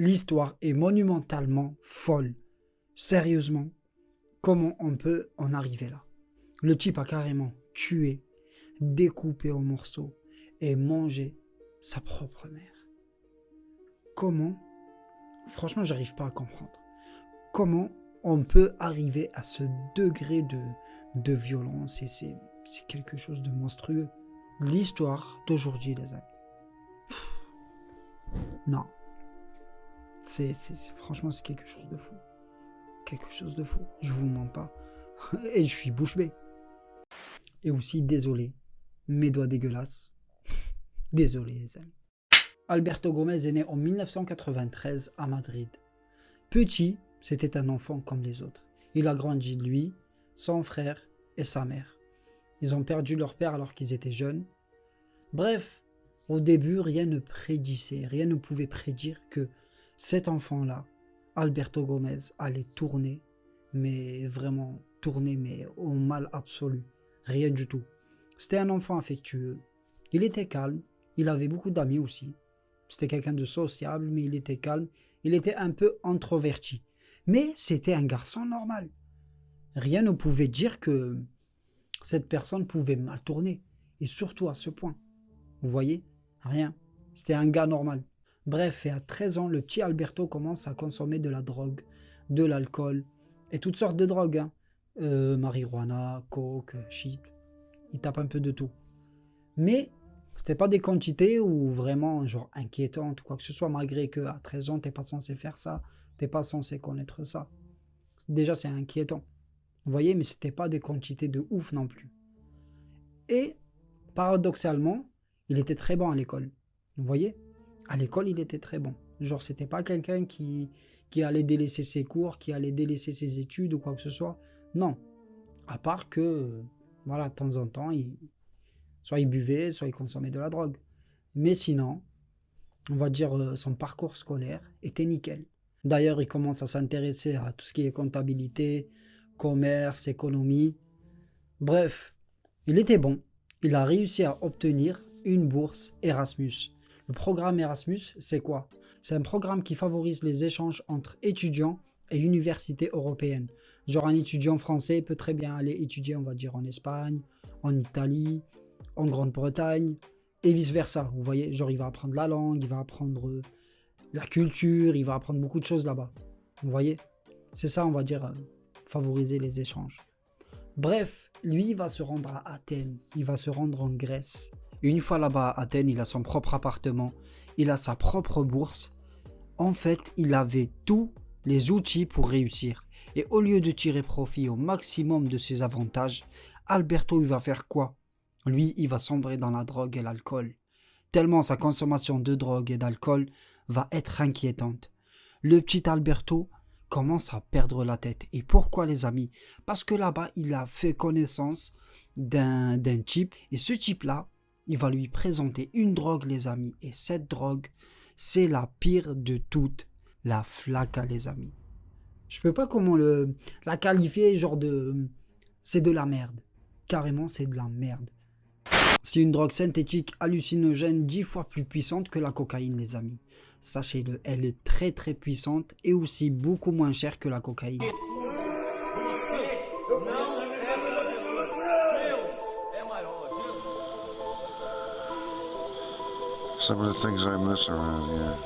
L'histoire est monumentalement folle. Sérieusement, comment on peut en arriver là? Le type a carrément tué, découpé en morceaux et mangé sa propre mère. Comment? Franchement, j'arrive pas à comprendre. Comment on peut arriver à ce degré de violence? Et c'est quelque chose de monstrueux. L'histoire d'aujourd'hui, les amis. Non. Franchement, c'est quelque chose de fou. Quelque chose de fou. Je vous mens pas. Et je suis bouche bée. Et aussi, désolé. Mes doigts dégueulasses. Désolé, les amis. Alberto Gomez est né en 1993 à Madrid. Petit, c'était un enfant comme les autres. Il a grandi, lui, son frère et sa mère. Ils ont perdu leur père alors qu'ils étaient jeunes. Bref, au début, rien ne pouvait prédire que cet enfant-là, Alberto Gomez, allait tourner, mais vraiment tourner, mais au mal absolu. Rien du tout. C'était un enfant affectueux. Il était calme, il avait beaucoup d'amis aussi. C'était quelqu'un de sociable, mais il était calme. Il était un peu introverti. Mais c'était un garçon normal. Rien ne pouvait dire que cette personne pouvait mal tourner. Et surtout à ce point. Vous voyez? Rien. C'était un gars normal. Bref, et à 13 ans, le petit Alberto commence à consommer de la drogue, de l'alcool et toutes sortes de drogues. Marijuana, coke, shit. Il tape un peu de tout. Mais c'était pas des quantités ou vraiment genre inquiétantes ou quoi que ce soit, malgré qu'à 13 ans, t'es pas censé faire ça, t'es pas censé connaître ça. Déjà, c'est inquiétant. Vous voyez, mais c'était pas des quantités de ouf non plus. Et paradoxalement, il était très bon à l'école. Vous voyez? À l'école, il était très bon. Genre, c'était pas quelqu'un qui allait délaisser ses cours, qui allait délaisser ses études ou quoi que ce soit. Non. À part que, voilà, de temps en temps, soit il buvait, soit il consommait de la drogue. Mais sinon, on va dire, son parcours scolaire était nickel. D'ailleurs, il commence à s'intéresser à tout ce qui est comptabilité, commerce, économie. Bref, il était bon. Il a réussi à obtenir une bourse Erasmus. Le programme Erasmus, c'est quoi? C'est un programme qui favorise les échanges entre étudiants et universités européennes. Genre un étudiant français peut très bien aller étudier, on va dire, en Espagne, en Italie, en Grande-Bretagne, et vice-versa. Vous voyez, genre il va apprendre la langue, il va apprendre la culture, il va apprendre beaucoup de choses là-bas. Vous voyez? C'est ça, on va dire, favoriser les échanges. Bref, lui, il va se rendre à Athènes, il va se rendre en Grèce. Une fois là-bas à Athènes, il a son propre appartement, il a sa propre bourse. En fait, il avait tous les outils pour réussir. Et au lieu de tirer profit au maximum de ses avantages, Alberto, il va faire quoi? Lui, il va sombrer dans la drogue et l'alcool. Tellement sa consommation de drogue et d'alcool va être inquiétante. Le petit Alberto commence à perdre la tête. Et pourquoi, les amis? Parce que là-bas, il a fait connaissance d'un type. Et ce type-là, il va lui présenter une drogue, les amis. Et cette drogue, c'est la pire de toutes, la flaca, les amis. Je peux pas comment la qualifier, genre de... C'est de la merde. Carrément, c'est de la merde. C'est une drogue synthétique hallucinogène 10 fois plus puissante que la cocaïne, les amis. Sachez-le, elle est très très puissante et aussi beaucoup moins chère que la cocaïne. Some of the things I miss around here.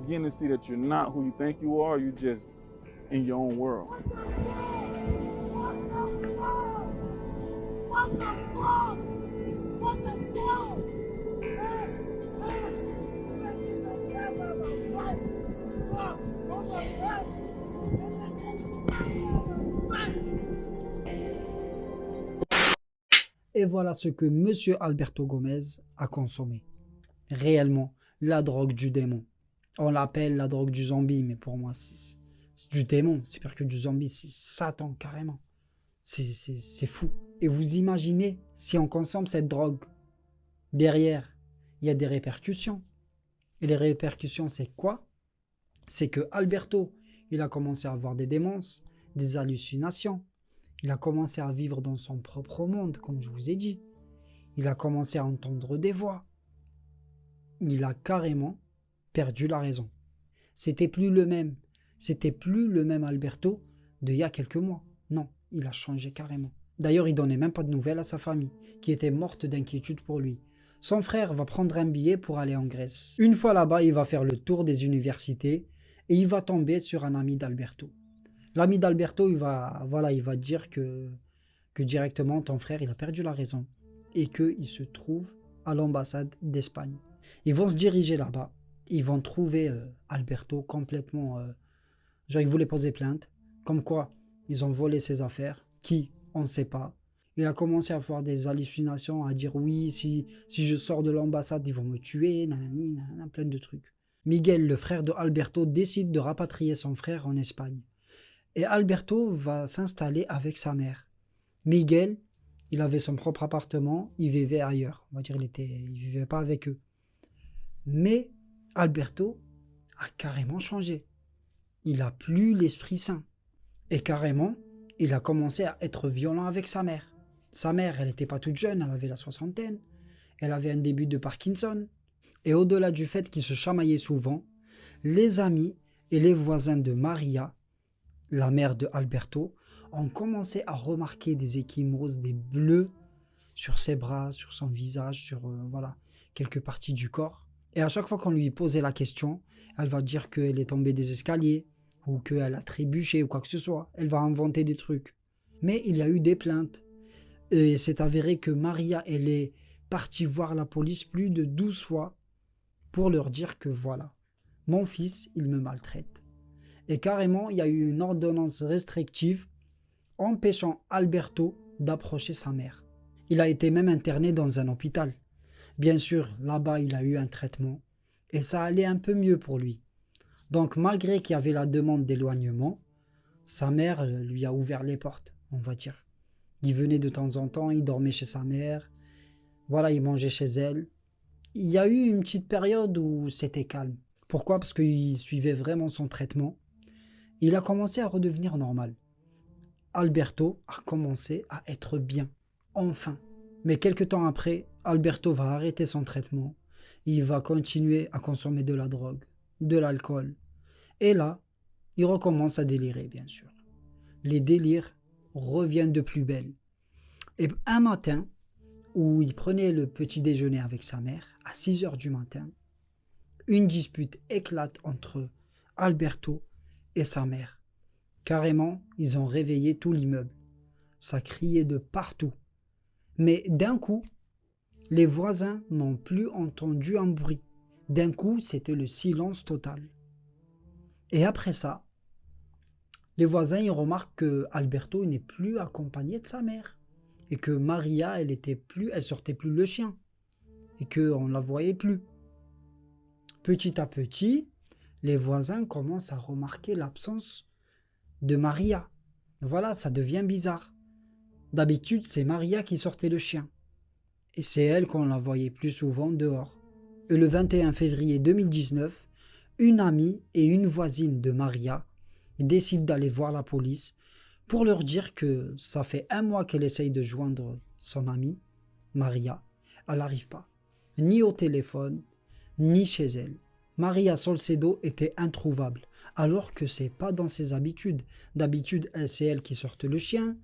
begin to see that you're not who you think you are. You're just in your own world. What the fuck? What the fuck? Hey, hey, you don't care about my life. Fuck, don't worry, right? Et voilà ce que Monsieur Alberto Gomez a consommé. Réellement, la drogue du démon. On l'appelle la drogue du zombie, mais pour moi, c'est du démon. C'est pire que du zombie, c'est Satan carrément. C'est fou. Et vous imaginez, si on consomme cette drogue, derrière, il y a des répercussions. Et les répercussions, c'est quoi? C'est que Alberto, il a commencé à avoir des démences, des hallucinations. Il a commencé à vivre dans son propre monde, comme je vous ai dit. Il a commencé à entendre des voix. Il a carrément perdu la raison. C'était plus le même. C'était plus le même Alberto d'il y a quelques mois. Non, il a changé carrément. D'ailleurs, il donnait même pas de nouvelles à sa famille, qui était morte d'inquiétude pour lui. Son frère va prendre un billet pour aller en Grèce. Une fois là-bas, il va faire le tour des universités et il va tomber sur un ami d'Alberto. L'ami d'Alberto, il va dire que directement, ton frère, il a perdu la raison et qu'il se trouve à l'ambassade d'Espagne. Ils vont se diriger là-bas. Ils vont trouver Alberto complètement... genre, il voulait poser plainte. Comme quoi, ils ont volé ses affaires. Qui? On ne sait pas. Il a commencé à avoir des hallucinations, à dire oui, si je sors de l'ambassade, ils vont me tuer, nanani, nanana, plein de trucs. Miguel, le frère de Alberto, décide de rapatrier son frère en Espagne. Et Alberto va s'installer avec sa mère. Miguel, il avait son propre appartement, il vivait ailleurs. On va dire, il vivait pas avec eux. Mais Alberto a carrément changé. Il a plus l'Esprit Saint. Et carrément, il a commencé à être violent avec sa mère. Sa mère, elle n'était pas toute jeune, elle avait la soixantaine. Elle avait un début de Parkinson. Et au-delà du fait qu'ils se chamaillaient souvent, les amis et les voisins de Maria, la mère de Alberto, ont commencé à remarquer des ecchymoses, des bleus sur ses bras, sur son visage, sur quelques parties du corps. Et à chaque fois qu'on lui posait la question, elle va dire qu'elle est tombée des escaliers ou qu'elle a trébuché ou quoi que ce soit. Elle va inventer des trucs. Mais il y a eu des plaintes. Et c'est avéré que Maria, elle est partie voir la police plus de 12 fois pour leur dire que voilà, mon fils, il me maltraite. Et carrément, il y a eu une ordonnance restrictive empêchant Alberto d'approcher sa mère. Il a été même interné dans un hôpital. Bien sûr, là-bas, il a eu un traitement et ça allait un peu mieux pour lui. Donc, malgré qu'il y avait la demande d'éloignement, sa mère lui a ouvert les portes, on va dire. Il venait de temps en temps, il dormait chez sa mère, il mangeait chez elle. Il y a eu une petite période où c'était calme. Pourquoi? Parce qu'il suivait vraiment son traitement. Il a commencé à redevenir normal. Alberto a commencé à être bien, enfin. Mais quelques temps après, Alberto va arrêter son traitement. Il va continuer à consommer de la drogue, de l'alcool. Et là, il recommence à délirer, bien sûr. Les délires reviennent de plus belle. Et un matin, où il prenait le petit déjeuner avec sa mère, à 6 heures du matin, une dispute éclate entre Alberto et sa mère. Carrément, ils ont réveillé tout l'immeuble. Ça criait de partout. Mais d'un coup, les voisins n'ont plus entendu un bruit. D'un coup, c'était le silence total. Et après ça, les voisins ils remarquent que Alberto n'est plus accompagné de sa mère. Et que Maria, elle sortait plus le chien. Et qu'on ne la voyait plus. Petit à petit, les voisins commencent à remarquer l'absence de Maria. Voilà, ça devient bizarre. D'habitude, c'est Maria qui sortait le chien. Et c'est elle qu'on la voyait plus souvent dehors. Et le 21 février 2019, une amie et une voisine de Maria décident d'aller voir la police pour leur dire que ça fait 1 mois qu'elle essaye de joindre son amie, Maria. Elle n'arrive pas, ni au téléphone, ni chez elle. Maria Solcedo était introuvable, alors que c'est pas dans ses habitudes. D'habitude, c'est elle qui sort le chien,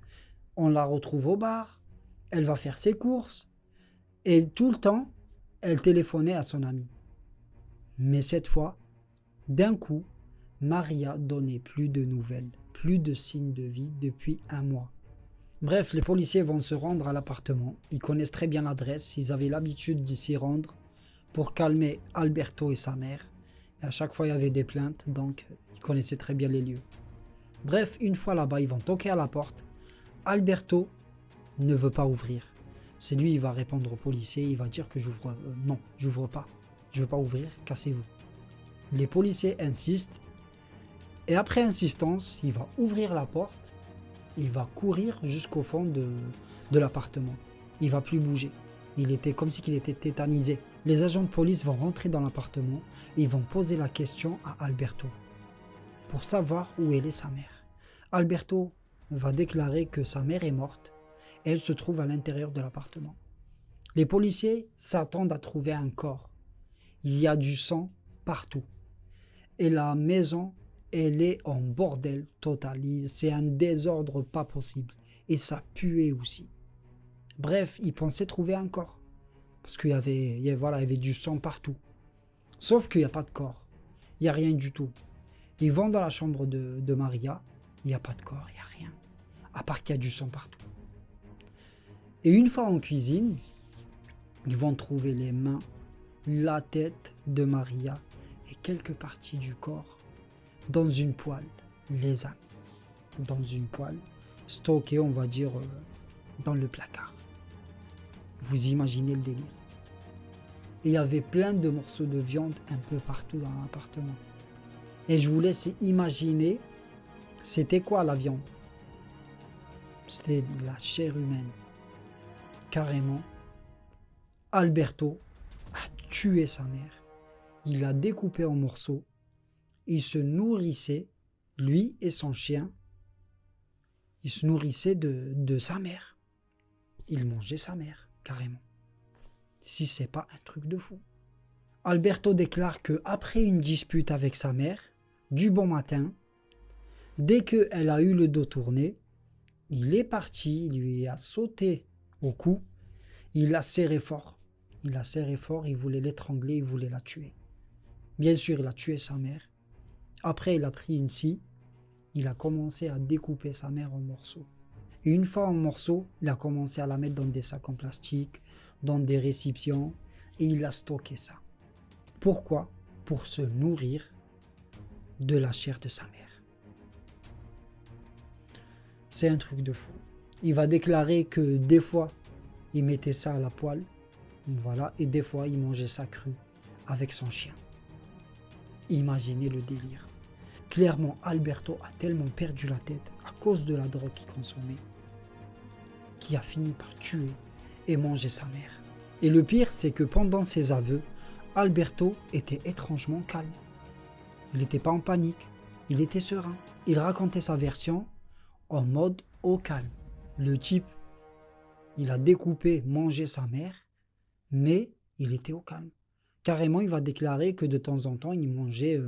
on la retrouve au bar, elle va faire ses courses, et tout le temps, elle téléphonait à son amie. Mais cette fois, D'un coup, Maria donnait plus de nouvelles, plus de signes de vie depuis un mois. Bref, les policiers vont se rendre à l'appartement. Ils connaissent très bien l'adresse. Ils avaient l'habitude d'y s'y rendre pour calmer Alberto et sa mère. Et à chaque fois, il y avait des plaintes, donc ils connaissaient très bien les lieux. Bref, une fois là-bas, ils vont toquer à la porte. Alberto ne veut pas ouvrir. C'est lui, il va répondre aux policiers. Il va dire que j'ouvre. Non, j'ouvre pas. Je veux pas ouvrir, cassez-vous. Les policiers insistent. Et après insistance, il va ouvrir la porte. Il va courir jusqu'au fond de l'appartement. Il va plus bouger. Il était comme si il était tétanisé. Les agents de police vont rentrer dans l'appartement et ils vont poser la question à Alberto pour savoir où est sa mère. Alberto va déclarer que sa mère est morte et elle se trouve à l'intérieur de l'appartement. Les policiers s'attendent à trouver un corps. Il y a du sang partout. Et la maison, elle est en bordel total. C'est un désordre pas possible. Et ça puait aussi. Bref, ils pensaient trouver un corps. Parce qu'il y avait du sang partout. Sauf qu'il n'y a pas de corps. Il n'y a rien du tout. Ils vont dans la chambre de Maria. Il n'y a pas de corps, il n'y a rien. À part qu'il y a du sang partout. Et une fois en cuisine, ils vont trouver les mains, la tête de Maria et quelques parties du corps dans une poêle, les amis. Dans une poêle, stockée, on va dire, dans le placard. Vous imaginez le délire. Et il y avait plein de morceaux de viande un peu partout dans l'appartement. Et je vous laisse imaginer, c'était quoi la viande? C'était la chair humaine. Carrément, Alberto a tué sa mère. Il l'a découpée en morceaux. Il se nourrissait, lui et son chien, il se nourrissait de sa mère. Il mangeait sa mère, carrément. Si c'est pas un truc de fou. Alberto déclare que après une dispute avec sa mère, du bon matin, dès qu'elle a eu le dos tourné, il est parti, il lui a sauté au cou, il l'a serré fort. Il l'a serré fort, il voulait l'étrangler, il voulait la tuer. Bien sûr, il a tué sa mère. Après, il a pris une scie, il a commencé à découper sa mère en morceaux. Et une fois en morceaux, il a commencé à la mettre dans des sacs en plastique, dans des récipients, et il a stocké ça. Pourquoi? Pour se nourrir de la chair de sa mère. C'est un truc de fou. Il va déclarer que des fois, il mettait ça à la poêle, voilà, et des fois, il mangeait ça cru avec son chien. Imaginez le délire. Clairement, Alberto a tellement perdu la tête à cause de la drogue qu'il consommait, qu'il a fini par tuer et manger sa mère. Et le pire, c'est que pendant ses aveux, Alberto était étrangement calme. Il n'était pas en panique, il était serein. Il racontait sa version en mode au calme. Le type, il a découpé, mangé sa mère, mais il était au calme. Carrément, il va déclarer que de temps en temps, il mangeait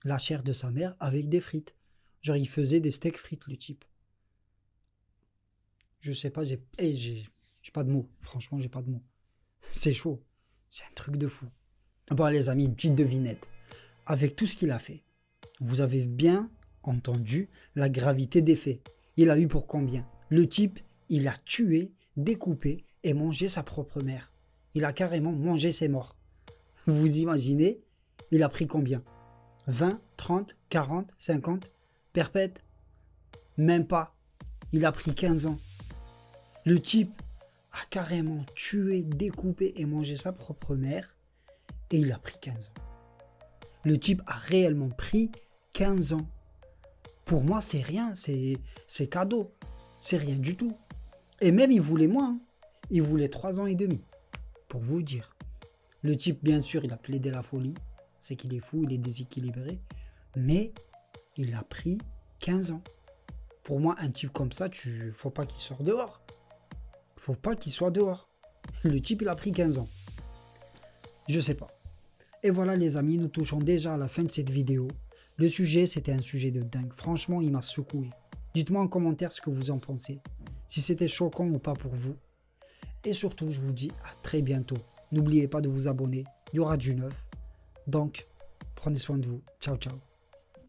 la chair de sa mère avec des frites. Genre, il faisait des steaks frites, le type. Je sais pas, j'ai pas de mots. Franchement, j'ai pas de mots. C'est chaud. C'est un truc de fou. Bon, les amis, une petite devinette. Avec tout ce qu'il a fait, vous avez bien entendu la gravité des faits. Il a eu pour combien? Le type, il a tué, découpé et mangé sa propre mère. Il a carrément mangé ses morts. Vous imaginez? Il a pris combien? 20, 30, 40, 50? Perpète? Même pas. Il a pris 15 ans. Le type a carrément tué, découpé et mangé sa propre mère et il a pris 15 ans. Le type a réellement pris 15 ans. Pour moi, c'est rien, c'est cadeau. C'est rien du tout. Et même, il voulait moins. Il voulait 3 ans et demi. Pour vous dire. Le type, bien sûr, il a plaidé la folie. C'est qu'il est fou, il est déséquilibré. Mais il a pris 15 ans. Pour moi, un type comme ça, faut pas qu'il sorte dehors. Faut pas qu'il soit dehors. Le type, il a pris 15 ans. Je sais pas. Et voilà les amis, nous touchons déjà à la fin de cette vidéo. Le sujet, c'était un sujet de dingue. Franchement, il m'a secoué. Dites-moi en commentaire ce que vous en pensez. Si c'était choquant ou pas pour vous. Et surtout, je vous dis à très bientôt. N'oubliez pas de vous abonner. Il y aura du neuf. Donc, Prenez soin de vous. Ciao, ciao.